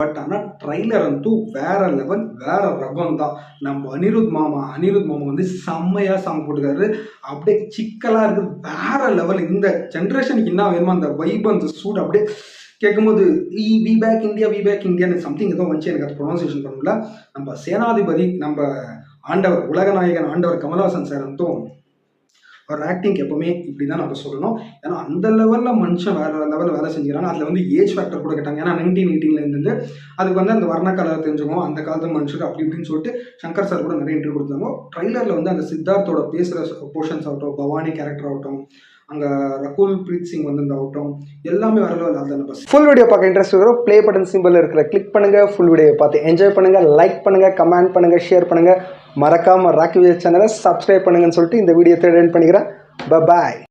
But ஆனால் trailer வந்து வேற லெவல், வேற ரகம் தான். நம்ம அனிருத் மாமா வந்து செம்மையாக சாங் போட்டுக்காரு. அப்படியே சிக்கலாக இருக்குது, வேற லெவல். இந்த ஜென்ரேஷனுக்கு என்ன வேணுமோ அந்த வைப், அந்த சூட் அப்படியே கேட்கும்போது வி பேக் இந்தியா சம்திங் ஏதோ வந்துச்சு, எனக்கு அது ப்ரொனன்சியேஷன் பண்ணல. நம்ம சேனாதிபதி, நம்ம ஆண்டவர், உலகநாயகன் ஆண்டவர் கமல்ஹாசன் சார் வந்து ஒரு ஆக்டிங் எப்பவுமே இப்படி தான் நம்ம சொல்லணும். ஏன்னா அந்த லெவலில் மனுஷன் வேற லெவலில் வேலை செஞ்சுக்கிறாங்க. அதில் வந்து ஏஜ் ஃபேக்டர் கூட கேட்டாங்க. ஏன்னா 1918 இருந்து அதுக்கு வந்து அந்த வர்ண கலர் தெரிஞ்சுக்கணும், அந்த காலத்து மனுஷருக்கு அப்படி இப்படின்னு சொல்லிட்டு சங்கர் சார் கூட நிறைய இன்டர்வியூ கொடுத்தாங்க. ட்ரைலரில் வந்து அந்த சித்தார்த்தோட பேசுகிற போர்ஷன்ஸ் ஆகட்டும், பவானி கேரக்டர் ஆகட்டும், அங்கே ரகுல் பிரீத் சிங் வந்து ஆகட்டும், எல்லாமே வேற லெவல். அதில் நம்ம ஃபுல் வீடியோ பார்க்க இன்ட்ரெஸ்ட் வரும், ப்ளே பட்டன் சிம்பிள் இருக்கிற கிளிக் பண்ணுங்க, ஃபுல் வீடியோ பார்த்து என்ஜாய் பண்ணுங்க, லைக் பண்ணுங்க, கமெண்ட் பண்ணுங்க, ஷேர் பண்ணுங்க, மறக்காம ராக்கி விஜய் சேனலை சப்ஸ்கிரைப் பண்ணுங்கன்னு சொல்லிட்டு இந்த வீடியோ எண்ட் பண்ணிக்கிறேன். Bye-bye.